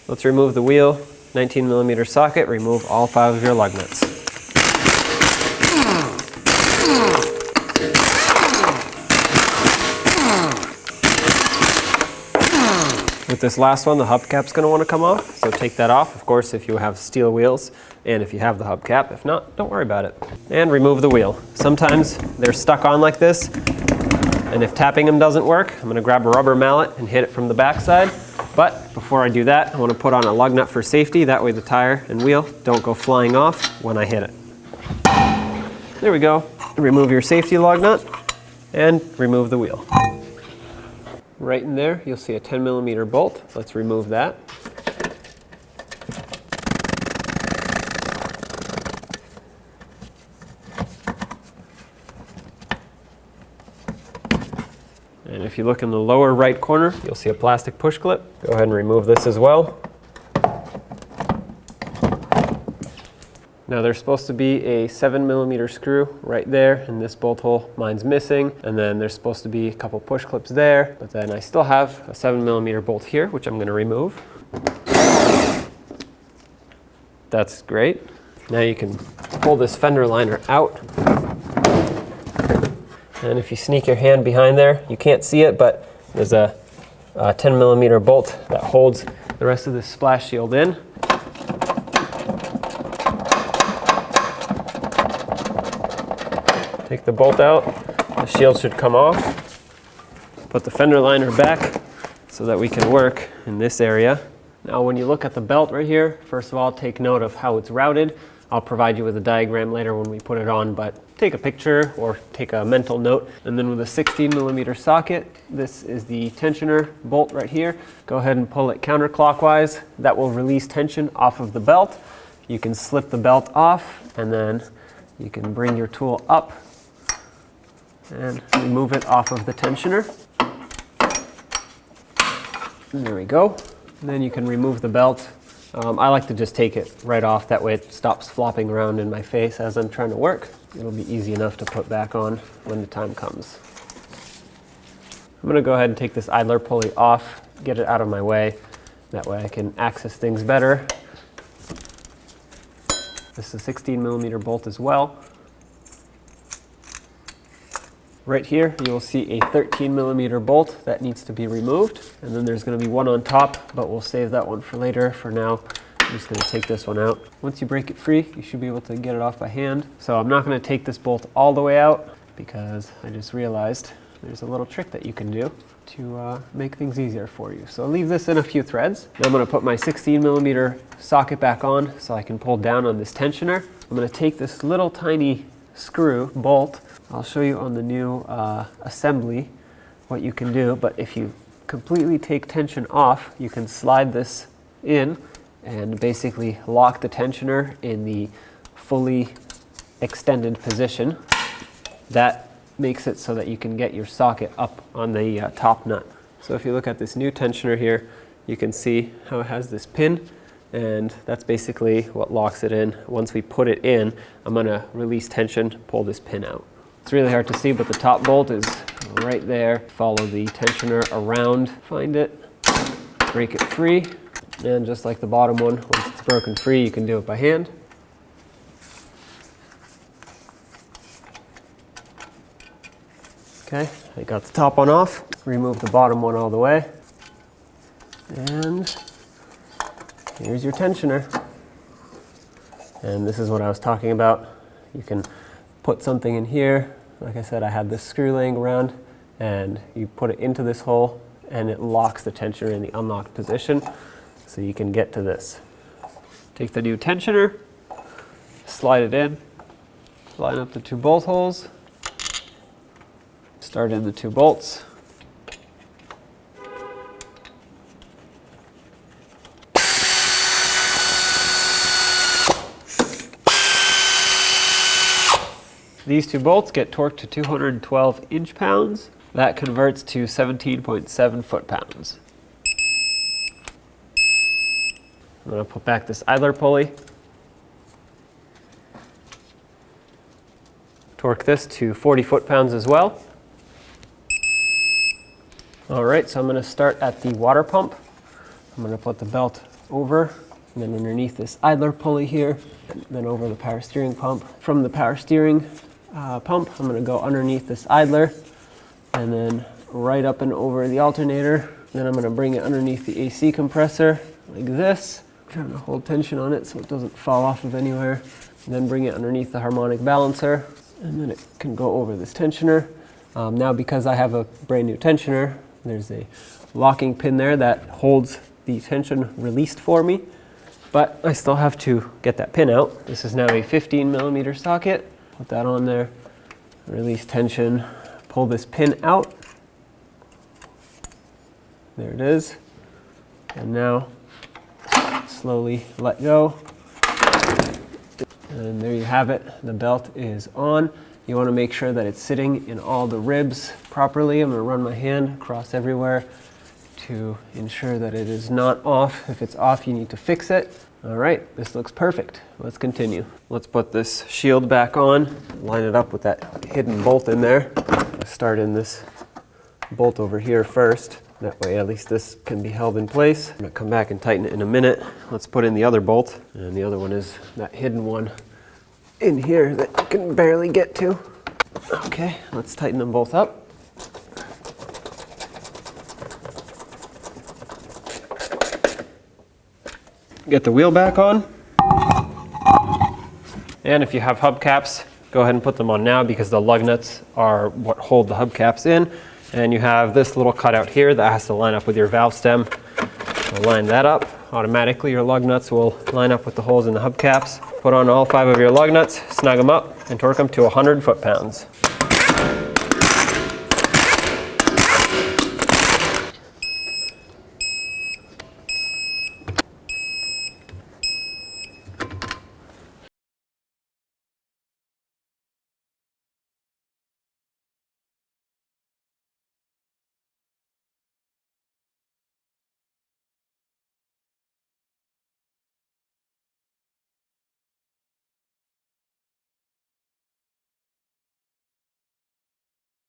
Let's remove the wheel, 19mm socket, remove all 5 of your lug nuts. With this last one, the hubcap's going to want to come off, so take that off, of course, if you have steel wheels and if you have the hubcap. If not, don't worry about it. And remove the wheel. Sometimes they're stuck on like this, and if tapping them doesn't work, I'm going to grab a rubber mallet and hit it from the backside. But before I do that, I want to put on a lug nut for safety. That way the tire and wheel don't go flying off when I hit it. There we go. Remove your safety lug nut and remove the wheel. Right in there, you'll see a 10mm bolt. Let's remove that. And if you look in the lower right corner, you'll see a plastic push clip. Go ahead and remove this as well. Now there's supposed to be a 7mm screw right there in this bolt hole. Mine's missing. And then there's supposed to be a couple push clips there. But then I still have a 7mm bolt here, which I'm going to remove. That's great. Now you can pull this fender liner out. And if you sneak your hand behind there, you can't see it, but there's a 10mm bolt that holds the rest of this splash shield in. Take the bolt out, the shield should come off. Put the fender liner back so that we can work in this area. Now when you look at the belt right here, first of all, take note of how it's routed. I'll provide you with a diagram later when we put it on, but take a picture or take a mental note. And then with a 16mm socket, this is the tensioner bolt right here. Go ahead and pull it counterclockwise. That will release tension off of the belt. You can slip the belt off, and then you can bring your tool up and remove it off of the tensioner. And there we go. And then you can remove the belt. I like to just take it right off, that way it stops flopping around in my face as I'm trying to work. It'll be easy enough to put back on when the time comes. I'm going to go ahead and take this idler pulley off, get it out of my way. That way I can access things better. This is a 16mm bolt as well. Right here, you will see a 13mm bolt that needs to be removed. And then there's going to be one on top, but we'll save that one for later. For now, I'm just going to take this one out. Once you break it free, you should be able to get it off by hand. So I'm not going to take this bolt all the way out because I just realized there's a little trick that you can do to make things easier for you. So I'll leave this in a few threads. Now I'm going to put my 16mm socket back on so I can pull down on this tensioner. I'm going to take this little tiny screw bolt. I'll show you on the new assembly what you can do, but if you completely take tension off, you can slide this in and basically lock the tensioner in the fully extended position. That makes it so that you can get your socket up on the top nut. So if you look at this new tensioner here, you can see how it has this pin, and that's basically what locks it in. Once we put it in, I'm going to release tension, pull this pin out. It's really hard to see, but the top bolt is right there. Follow the tensioner around, find it, break it free, and just like the bottom one, once it's broken free, you can do it by hand. Okay, I got the top one off. Remove the bottom one all the way. And here's your tensioner. And this is what I was talking about. You can put something in here. Like I said, I had this screw laying around, and you put it into this hole and it locks the tensioner in the unlocked position so you can get to this. Take the new tensioner, slide it in, line up the 2 bolt holes, start in the 2 bolts. These 2 bolts get torqued to 212 inch-pounds. That converts to 17.7 foot-pounds. I'm going to put back this idler pulley. Torque this to 40 foot-pounds as well. All right, so I'm going to start at the water pump. I'm going to put the belt over, and then underneath this idler pulley here, and then over the power steering pump. From the power steering pump, I'm going to go underneath this idler, and then right up and over the alternator. Then I'm going to bring it underneath the AC compressor like this. I'm trying to hold tension on it so it doesn't fall off of anywhere. And then bring it underneath the harmonic balancer, and then it can go over this tensioner. Now because I have a brand new tensioner, there's a locking pin there that holds the tension released for me, but I still have to get that pin out. This is now a 15mm socket. Put that on there, release tension, pull this pin out. There it is. And now slowly let go. And there you have it. The belt is on. You want to make sure that it's sitting in all the ribs properly. I'm going to run my hand across everywhere to ensure that it is not off. If it's off, you need to fix it. All right, this looks perfect. Let's continue. Let's put this shield back on, line it up with that hidden bolt in there. Let's start in this bolt over here first. That way at least this can be held in place. I'm going to come back and tighten it in a minute. Let's put in the other bolt, and the other one is that hidden one in here that you can barely get to. Okay, let's tighten them both up. Get the wheel back on. And if you have hubcaps, go ahead and put them on now because the lug nuts are what hold the hubcaps in. And you have this little cutout here that has to line up with your valve stem. So line that up. Automatically your lug nuts will line up with the holes in the hubcaps. Put on all 5 of your lug nuts, snug them up, and torque them to 100 foot-pounds.